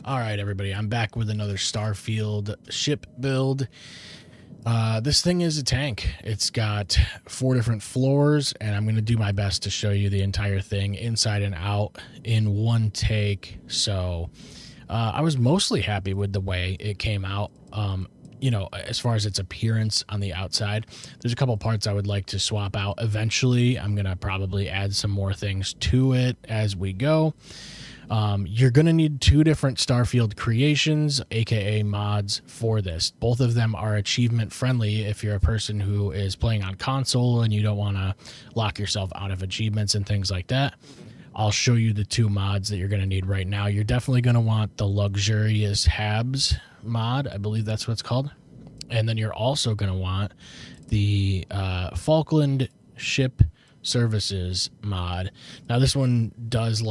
All right, everybody, I'm back with another Starfield ship build. This thing is a tank. It's got 4 different floors, and I'm going to do my best to show you the entire thing inside and out in one take. So I was mostly happy with the way it came out. You know, as far as its appearance on the outside, there's a couple parts I would like to swap out. Eventually, I'm going to probably add some more things to it as we go. You're going to need 2 different Starfield creations, aka mods, for this. Both of them are achievement friendly if you're a person who is playing on console and you don't want to lock yourself out of achievements and things like that. I'll show you the 2 mods that you're going to need right now. You're definitely going to want the luxurious Habs mod. I believe that's what it's called. And then you're also going to want the Falkland ship services mod. Now this one does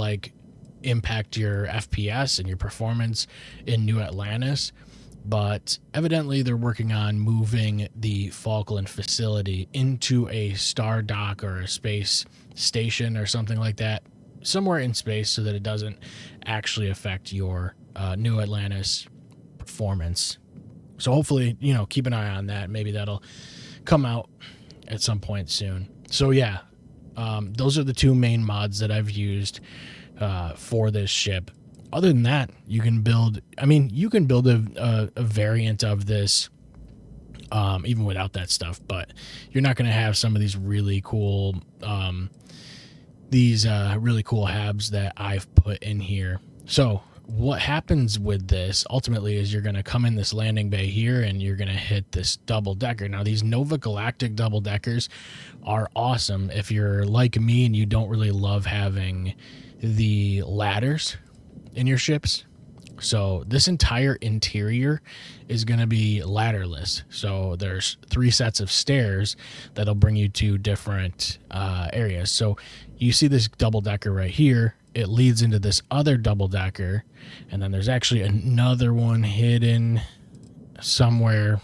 impact your FPS and your performance in New Atlantis, but evidently they're working on moving the Falkland facility into a star dock or a space station or something like that, somewhere in space, so that it doesn't actually affect your New Atlantis performance. So hopefully, you know, keep an eye on that. Maybe that'll come out at some point soon. So yeah, those are the 2 main mods that I've used for this ship. Other than that, you can build, a variant of this even without that stuff, but you're not going to have some of these really cool Habs that I've put in here. So what happens with this ultimately is you're going to come in this landing bay here and you're going to hit this double decker. Now these Nova Galactic double deckers are awesome if you're like me and you don't really love having the ladders in your ships. So this entire interior is going to be ladderless. So there's 3 sets of stairs that'll bring you to different areas. So you see this double decker right here. It leads into this other double decker, and then there's actually another one hidden somewhere.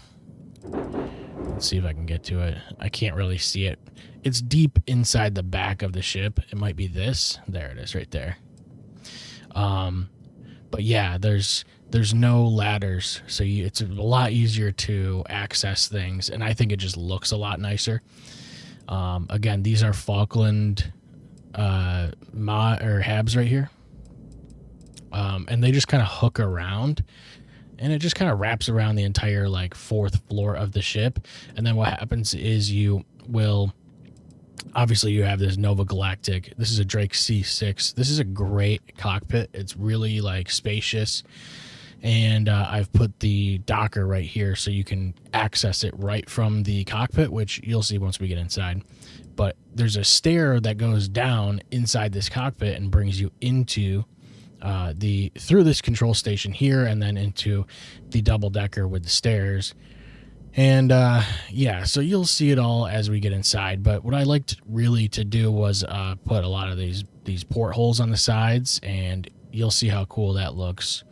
Let's see if I can get to it. I can't really see it. It's deep inside the back of the ship. It might be this. There it is right there. But yeah, there's no ladders, so it's a lot easier to access things, and I think it just looks a lot nicer. Again, these are Falkland Habs right here, and they just kind of hook around, and it just kind of wraps around the entire 4th floor of the ship. And then what happens is you have this Nova Galactic. This is a Drake C6. This is a great cockpit. It's really spacious, and I've put the docker right here so you can access it right from the cockpit, which you'll see once we get inside. But there's a stair that goes down inside this cockpit and brings you into through this control station here, and then into the double decker with the stairs. And yeah, so you'll see it all as we get inside. But what I liked really to do was put a lot of these portholes on the sides, and you'll see how cool that looks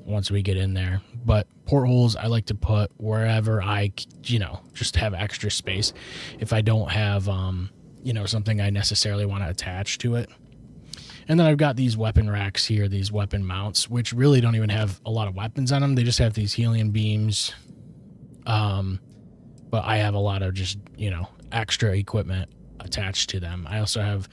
once we get in there. But portholes I like to put wherever I, just have extra space. If I don't have, something I necessarily want to attach to it. And then I've got these weapon racks here, these weapon mounts, which really don't even have a lot of weapons on them. They just have these helium beams. But I have a lot of just, extra equipment attached to them. I also have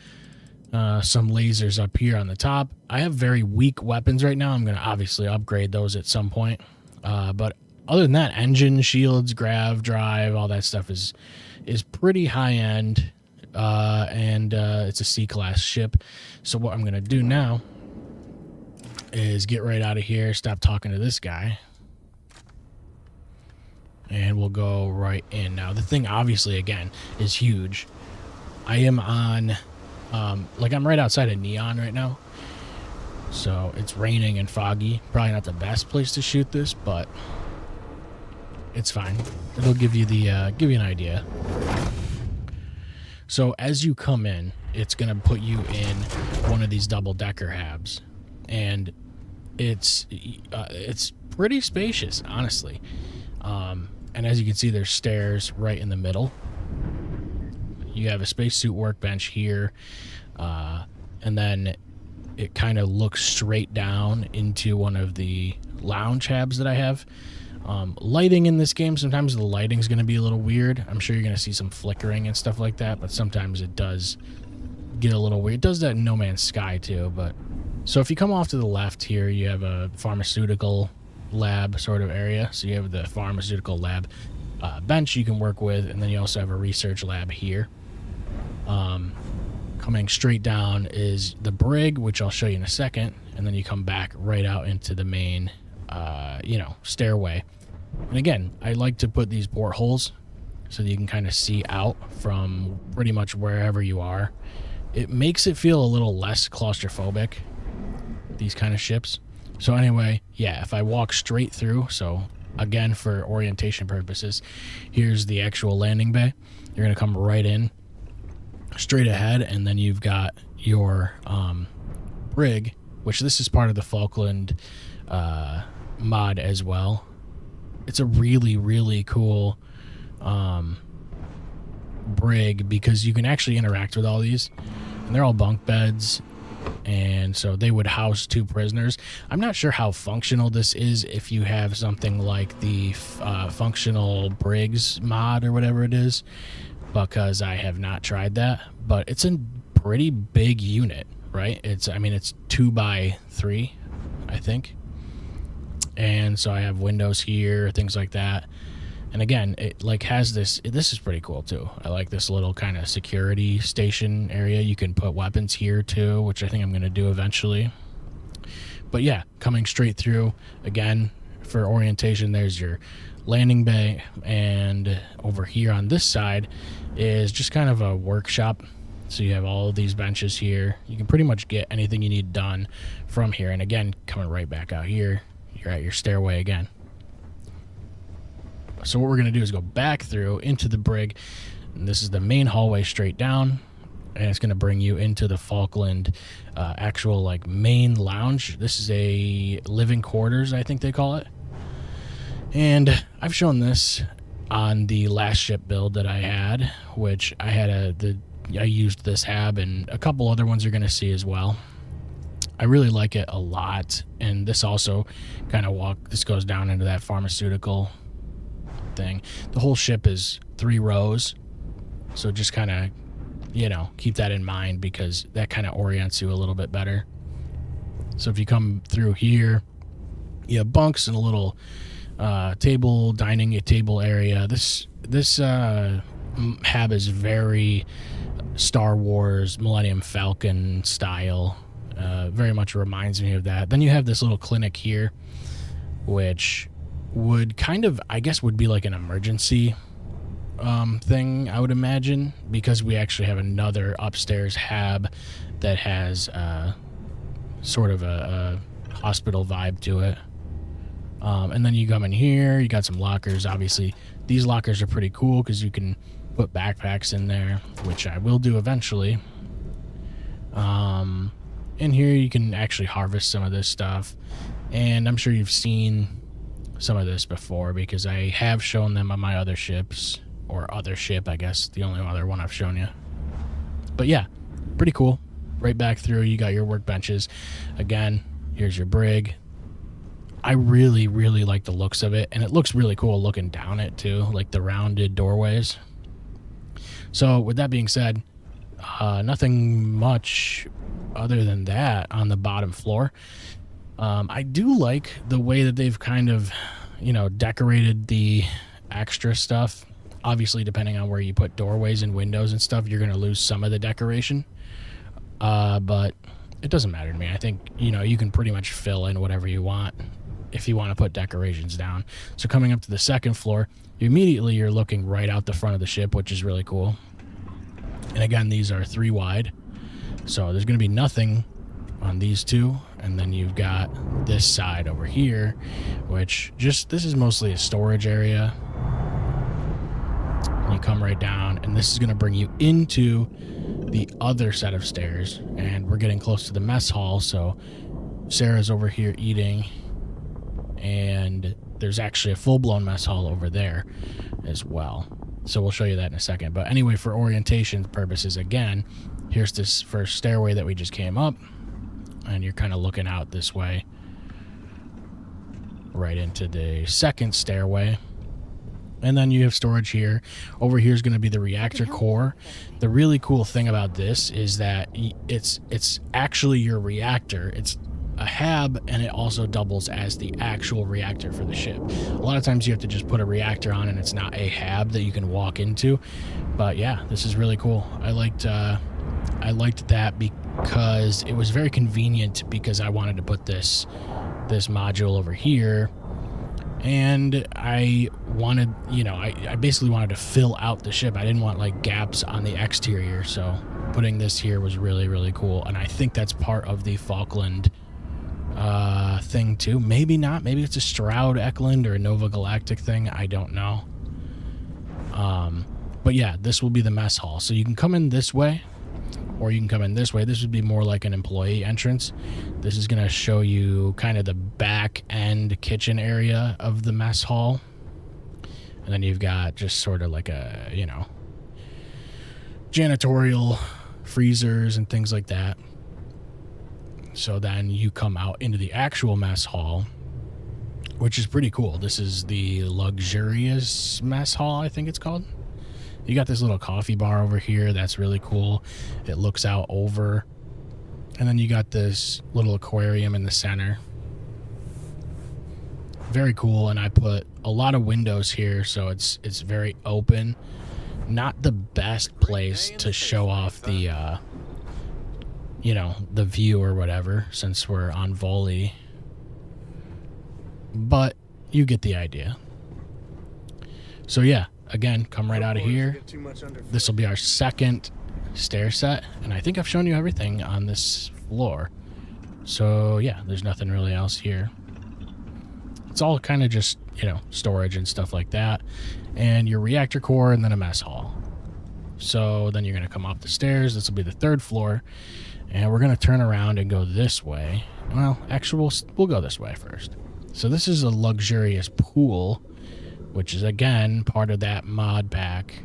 some lasers up here on the top. I have very weak weapons right now. I'm going to obviously upgrade those at some point. But other than that, engine, shields, grav, drive, all that stuff is pretty high end. And it's a C-class ship. So what I'm going to do now is get right out of here, stop talking to this guy, and we'll go right in. Now, the thing, obviously, again, is huge. I am on, I'm right outside of Neon right now. So it's raining and foggy. Probably not the best place to shoot this, but it's fine. It'll give you an idea. So as you come in, it's going to put you in one of these double-decker Habs. And it's pretty spacious, honestly. And as you can see, there's stairs right in the middle. You have a spacesuit workbench here. And then it kind of looks straight down into one of the lounge habs that I have. Lighting in this game, sometimes the lighting's going to be a little weird. I'm sure you're going to see some flickering and stuff like that, but sometimes it does get a little weird. It does that in No Man's Sky too. But so if you come off to the left here, you have a pharmaceutical lab sort of area. So you have the pharmaceutical lab bench you can work with, and then you also have a research lab here. Coming straight down is the brig, which I'll show you in a second, and then you come back right out into the main stairway. And again, I like to put these portholes so that you can kind of see out from pretty much wherever you are. It makes it feel a little less claustrophobic, these kind of ships. So anyway, yeah, if I walk straight through, so again, for orientation purposes, here's the actual landing bay. You're going to come right in, straight ahead, and then you've got your brig, which this is part of the Falkland mod as well. It's a really, really cool brig because you can actually interact with all these, and they're all bunk beds, and so they would house 2 prisoners. I'm not sure how functional this is if you have something like the functional brigs mod or whatever it is, because I have not tried that, but it's a pretty big unit, right? It's 2 by 3, I think. And so I have windows here, things like that. And again, it like has this is pretty cool too. I like this little kind of security station area. You can put weapons here too, which I think I'm going to do eventually. But yeah, coming straight through, again, for orientation, there's your landing bay, and over here on this side is just kind of a workshop. So you have all of these benches here. You can pretty much get anything you need done from here. And again, coming right back out here, you're at your stairway again. So what we're going to do is go back through into the brig, and this is the main hallway straight down, and it's going to bring you into the Falkland actual like main lounge. This is a living quarters, I think they call it. And I've shown this on the last ship build that I had, which I had I used this hab, and a couple other ones you're going to see as well. I really like it a lot, and this also this goes down into that pharmaceutical thing. The whole ship is 3 rows, so just kind of, keep that in mind because that kind of orients you a little bit better. So if you come through here, you have bunks and a little dining table area. This hab is very Star Wars Millennium Falcon style. Very much reminds me of that. Then you have this little clinic here, which would would be like an emergency thing, I would imagine, because we actually have another upstairs hab that has sort of a hospital vibe to it. And then you come in here, you got some lockers. Obviously, these lockers are pretty cool because you can put backpacks in there, which I will do eventually. In here, you can actually harvest some of this stuff, and I'm sure you've seen some of this before because I have shown them on my other ships, or other ship, I guess, the only other one I've shown you. But yeah, pretty cool. Right back through, you got your workbenches. Again, here's your brig. I really, really like the looks of it, and it looks really cool looking down it too, like the rounded doorways. So with that being said, nothing much other than that on the bottom floor. I do like the way that they've kind of, decorated the extra stuff. Obviously, depending on where you put doorways and windows and stuff, you're going to lose some of the decoration. But it doesn't matter to me. I think, you can pretty much fill in whatever you want if you want to put decorations down. So coming up to the second floor, you're looking right out the front of the ship, which is really cool. And again, these are 3 wide. So there's going to be nothing on these 2. And then you've got this side over here, which this is mostly a storage area. And you come right down, and this is going to bring you into the other set of stairs. And we're getting close to the mess hall. So Sarah's over here eating, and there's actually a full-blown mess hall over there as well. So we'll show you that in a second. But anyway, for orientation purposes, again, here's this first stairway that we just came up. and you're kind of looking out this way right into the second stairway. And then you have storage here. Over here is going to be the reactor core. The really cool thing about this is that it's actually your reactor. It's a hab, and it also doubles as the actual reactor for the ship. A lot of times you have to just put a reactor on, and it's not a hab that you can walk into. But yeah, this is really cool. I liked that because it was very convenient, because I wanted to put this module over here. And I wanted, I basically wanted to fill out the ship. I didn't want like gaps on the exterior, so putting this here was really, really cool. And I think that's part of the Falkland thing too. Maybe not. Maybe it's a Stroud Eklund or a Nova Galactic thing. I don't know. But yeah, this will be the mess hall. So you can come in this way, or you can come in this way. This would be more like an employee entrance. This is going to show you kind of the back end kitchen area of the mess hall. And then you've got just sort of like a, janitorial freezers and things like that. So then you come out into the actual mess hall, which is pretty cool. This is the luxurious mess hall, I think it's called. You got this little coffee bar over here. That's really cool. It looks out over. And then you got this little aquarium in the center. Very cool. And I put a lot of windows here, so it's very open. Not the best place to show off the, the view or whatever, since we're on volley. But you get the idea. So yeah. Again, come right out of here. This will be our second stair set, and I think I've shown you everything on this floor. So yeah, there's nothing really else here. It's all kind of just, storage and stuff like that, and your reactor core, and then a mess hall. So then you're going to come up the stairs. This will be the third floor, and we're going to turn around and go this way. Well, actually, we'll go this way first. So this is a luxurious pool, which is, again, part of that mod pack.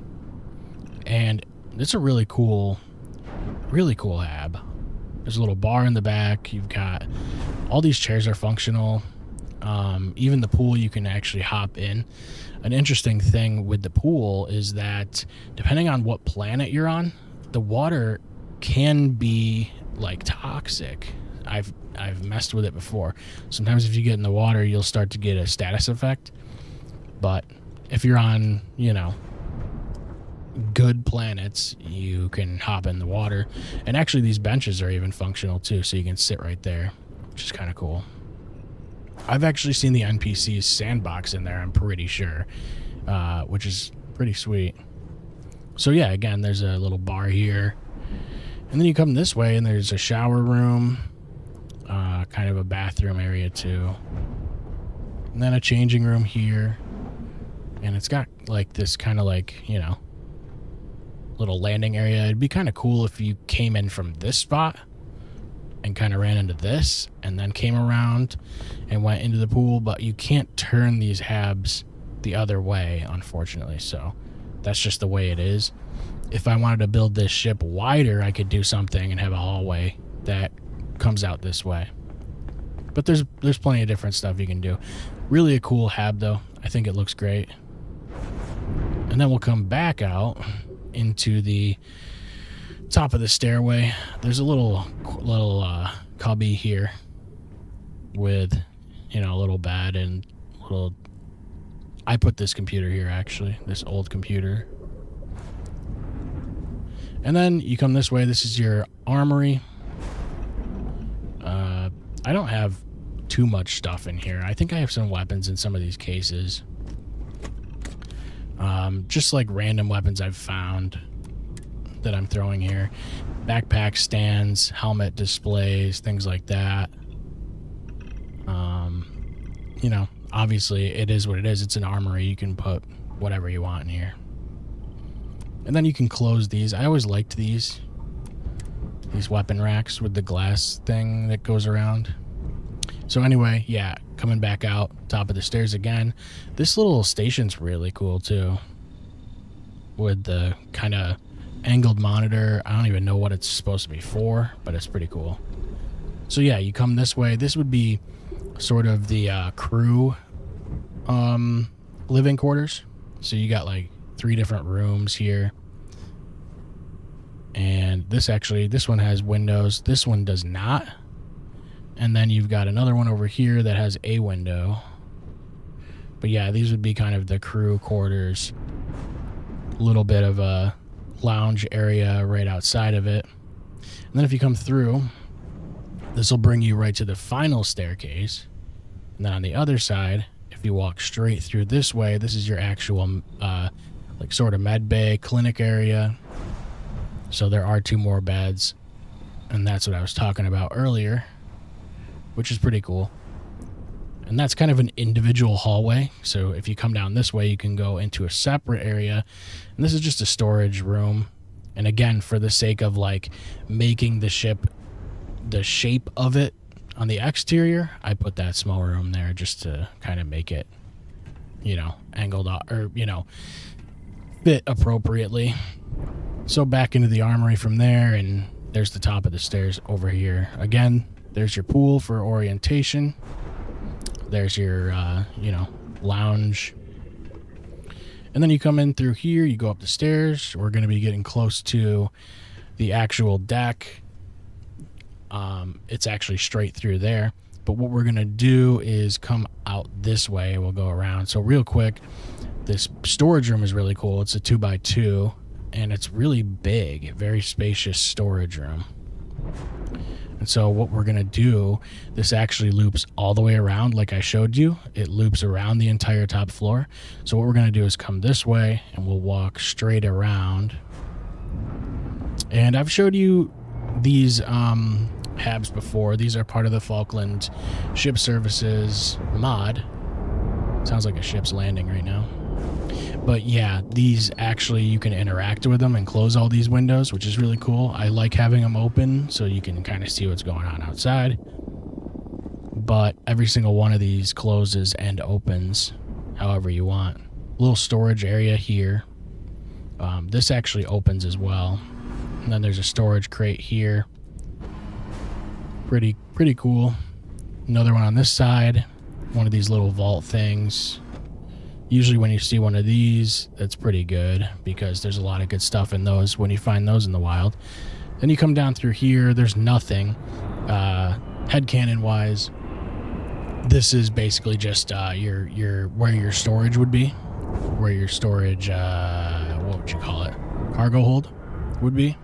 And it's a really cool hab. There's a little bar in the back. You've got all these chairs are functional. Even the pool, you can actually hop in. An interesting thing with the pool is that depending on what planet you're on, the water can be like toxic. I've messed with it before. Sometimes if you get in the water, you'll start to get a status effect. But if you're on, good planets, you can hop in the water. And actually, these benches are even functional too, so you can sit right there, which is kind of cool. I've actually seen the NPC's sandbox in there, I'm pretty sure, which is pretty sweet. So yeah, again, there's a little bar here. And then you come this way, and there's a shower room, kind of a bathroom area too. And then a changing room here. And it's got like this kind of like, little landing area. It'd be kind of cool if you came in from this spot and kind of ran into this and then came around and went into the pool. But you can't turn these habs the other way, unfortunately. So that's just the way it is. If I wanted to build this ship wider, I could do something and have a hallway that comes out this way. But there's plenty of different stuff you can do. Really a cool hab, though. I think it looks great. And then we'll come back out into the top of the stairway. There's a little cubby here with, a little bed and little... I put this computer here, actually. This old computer. And then you come this way. This is your armory. I don't have too much stuff in here. I think I have some weapons in some of these cases. Just like random weapons I've found that I'm throwing here. Backpack stands, helmet displays, things like that. Obviously it is what it is. It's an armory. You can put whatever you want in here. And then you can close these. I always liked these weapon racks with the glass thing that goes around. So anyway, yeah, coming back out, top of the stairs again. This little station's really cool too, with the kind of angled monitor. I don't even know what it's supposed to be for, but it's pretty cool. So yeah, you come this way. This would be sort of the crew living quarters. So you got like 3 different rooms here. And this one has windows. This one does not. And then you've got another one over here that has a window. But yeah, these would be kind of the crew quarters. A little bit of a lounge area right outside of it. And then if you come through, this will bring you right to the final staircase. And then on the other side, if you walk straight through this way, this is your actual like sort of med bay clinic area. So there are 2 more beds, and that's what I was talking about earlier, which is pretty cool. And that's kind of an individual hallway. So if you come down this way, you can go into a separate area, and this is just a storage room. And again, for the sake of like making the ship the shape of it on the exterior, I put that small room there just to kind of make it, you know, angled out, or, you know, fit appropriately. So back into the armory from there, and there's the top of the stairs over here. Again, there's your pool for orientation. There's your, you know, lounge. And then you come in through here, you go up the stairs. We're going to be getting close to the actual deck. It's actually straight through there. But what we're going to do is come out this way. We'll go around. So real quick, this storage room is really cool. It's a 2x2. And it's really big, very spacious storage room. And so what we're going to do, this actually loops all the way around like I showed you. It loops around the entire top floor. So what we're going to do is come this way, and we'll walk straight around. And I've showed you these Habs before. These are part of the Falkland Ship Services mod. Sounds like a ship's landing right now. But yeah, these actually, you can interact with them and close all these windows, which is really cool. I like having them open so you can kind of see what's going on outside. But every single one of these closes and opens however you want. Little storage area here. This actually opens as well. And then there's a storage crate here. Pretty cool. Another one on this side. One of these little vault things. Usually when you see one of these, that's pretty good because there's a lot of good stuff in those when you find those in the wild. Then you come down through here, there's nothing. Headcanon wise, this is basically just your where your storage would be. Where your storage, what would you call it? Cargo hold would be.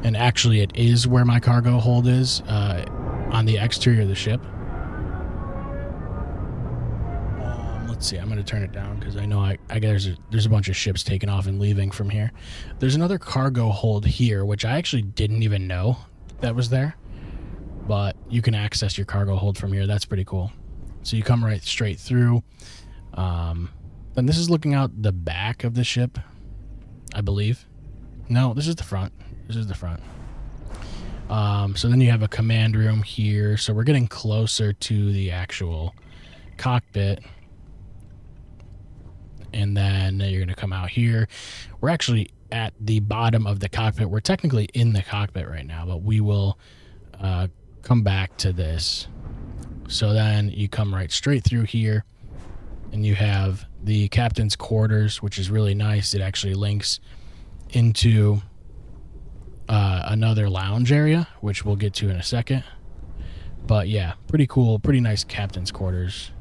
And actually it is where my cargo hold is on the exterior of the ship. Let's see, I'm going to turn it down because I know I guess there's a bunch of ships taking off and leaving from here. There's another cargo hold here, which I actually didn't even know that was there. But you can access your cargo hold from here. That's pretty cool. So you come right straight through. And this is looking out the back of the ship, I believe. No, this is the front. This is the front. So then you have a command room here. So we're getting closer to the actual cockpit. And then you're going to come out here. We're actually at the bottom of the cockpit. We're technically in the cockpit right now, but we will come back to this. So then you come right straight through here, and you have the captain's quarters, which is really nice. It actually links into another lounge area, which we'll get to in a second. But yeah, pretty cool, pretty nice captain's quarters.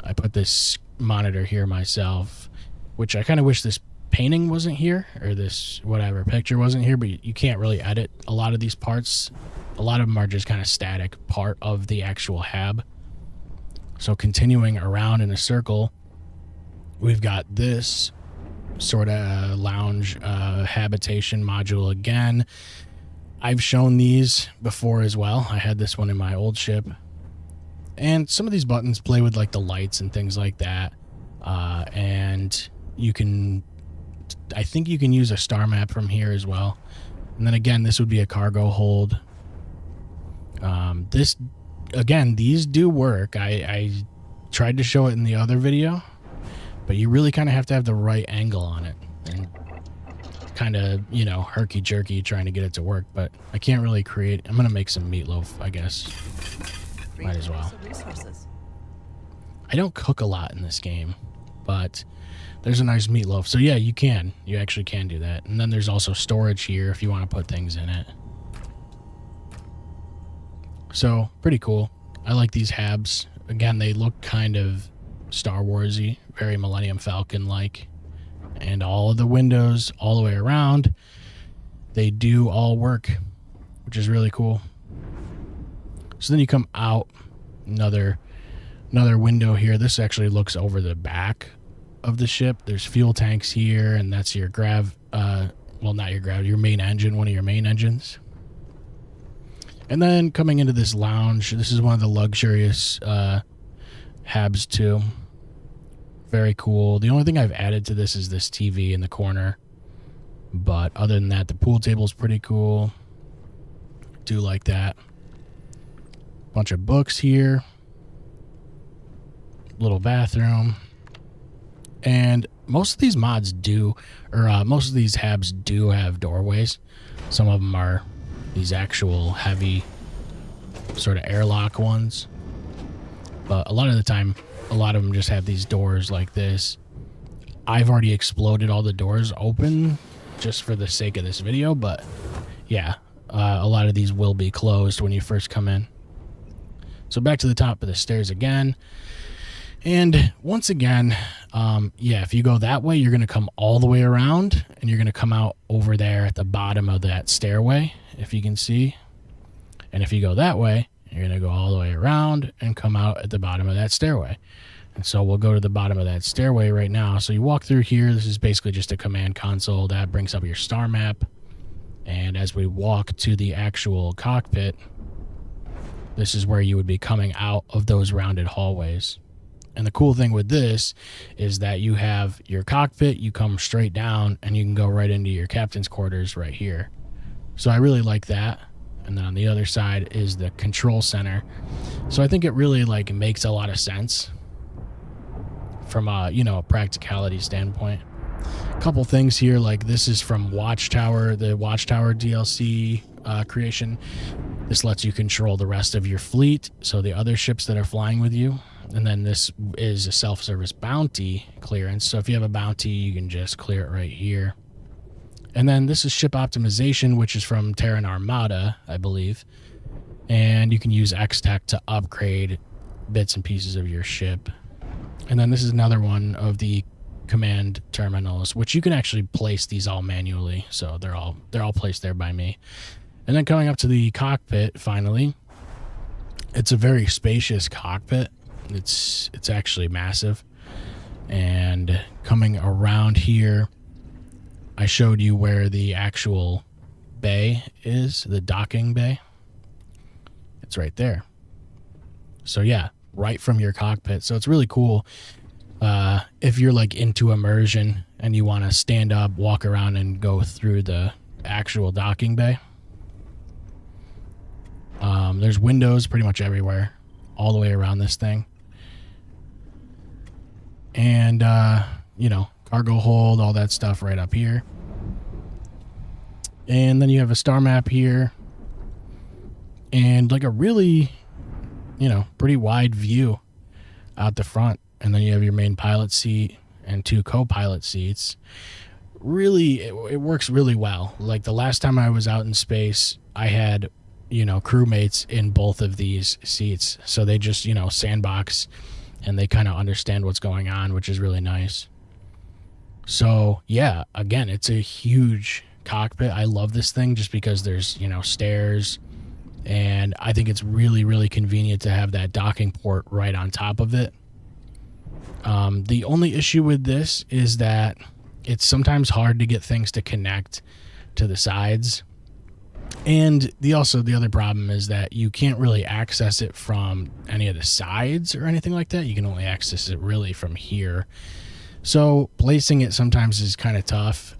I put this monitor here myself, which I kind of wish this painting wasn't here, or this whatever picture wasn't here, but you can't really edit a lot of these parts. A lot of them are just kind of static part of the actual hab. So continuing around in a circle, we've got this sort of lounge habitation module again. I've shown these before as well. I had this one in my old ship. And some of these buttons play with like the lights and things like that. And you can, I think you can use a star map from here as well. And then again, this would be a cargo hold. This, again, these do work. I tried to show it in the other video, but you really kind of have to have the right angle on it. And kind of, you know, herky-jerky trying to get it to work, but I can't really create. I'm going to make some meatloaf, I guess. Might as well. I don't cook a lot in this game, but there's a nice meatloaf. So yeah, you can. You actually can do that. And then there's also storage here if you want to put things in it. So, pretty cool. I like these Habs. Again, they look kind of Star Wars-y, very Millennium Falcon-like. And all of the windows all the way around, they do all work, which is really cool. So then you come out, another window here. This actually looks over the back of the ship. There's fuel tanks here, and that's your well, not your main engine, one of your main engines. And then coming into this lounge, this is one of the luxurious Habs too. Very cool. The only thing I've added to this is this TV in the corner. But other than that, the pool table is pretty cool. Do like that. Bunch of books here. Little bathroom. And most of these mods do, or most of these Habs do have doorways. Some of them are these actual heavy sort of airlock ones. But a lot of the time, a lot of them just have these doors like this. I've already exploded all the doors open just for the sake of this video, but yeah, a lot of these will be closed when you first come in. So back to the top of the stairs again. And once again, yeah, if you go that way, you're going to come all the way around, and you're going to come out over there at the bottom of that stairway, if you can see. And if you go that way, you're going to go all the way around and come out at the bottom of that stairway. And so we'll go to the bottom of that stairway right now. So you walk through here. This is basically just a command console that brings up your star map. And as we walk to the actual cockpit, this is where you would be coming out of those rounded hallways. And the cool thing with this is that you have your cockpit, you come straight down, and you can go right into your captain's quarters right here. So I really like that. And then on the other side is the control center. So I think it really like makes a lot of sense from a, you know, a practicality standpoint. A couple things here, like this is from Watchtower, the Watchtower DLC creation. This lets you control the rest of your fleet, so the other ships that are flying with you. And then this is a self-service bounty clearance. So if you have a bounty, you can just clear it right here. And then this is ship optimization, which is from Terran Armada, I believe. And you can use X-Tech to upgrade bits and pieces of your ship. And then this is another one of the command terminals, which you can actually place these all manually. So they're all placed there by me. And then coming up to the cockpit, finally, it's a very spacious cockpit. It's actually massive. And coming around here, I showed you where the actual bay is, the docking bay. It's right there. So yeah, right from your cockpit. So it's really cool if you're like into immersion and you want to stand up, walk around, and go through the actual docking bay. There's windows pretty much everywhere, all the way around this thing. And, you know, cargo hold, all that stuff right up here. And then you have a star map here. And like a really, you know, pretty wide view out the front. And then you have your main pilot seat and 2 co-pilot seats. Really, it works really well. Like the last time I was out in space, I had, you know, crewmates in both of these seats. So they just, you know, sandbox and they kind of understand what's going on, which is really nice. So yeah, again, it's a huge cockpit. I love this thing just because there's, you know, stairs, and I think it's really, really convenient to have that docking port right on top of it. The only issue with this is that it's sometimes hard to get things to connect to the sides. And the other problem is that you can't really access it from any of the sides or anything like that. You can only access it really from here. So placing it sometimes is kind of tough.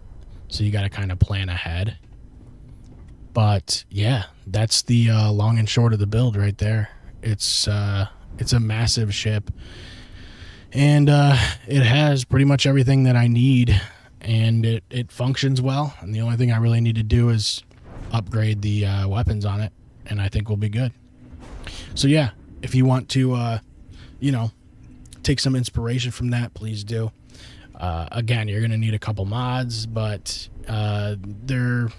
So you got to kind of plan ahead. But yeah, that's the long and short of the build right there. It's a massive ship. And it has pretty much everything that I need and it functions well. And the only thing I really need to do is upgrade the weapons on it, and I think we'll be good. So yeah, if you want to, take some inspiration from that, please do. Again, you're going to need a couple mods, but they're,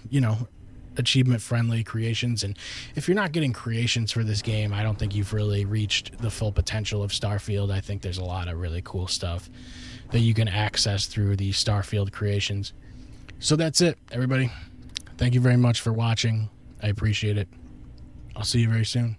achievement-friendly creations. And if you're not getting creations for this game, I don't think you've really reached the full potential of Starfield. I think there's a lot of really cool stuff that you can access through the Starfield creations. So that's it, everybody. Thank you very much for watching. I appreciate it. I'll see you very soon.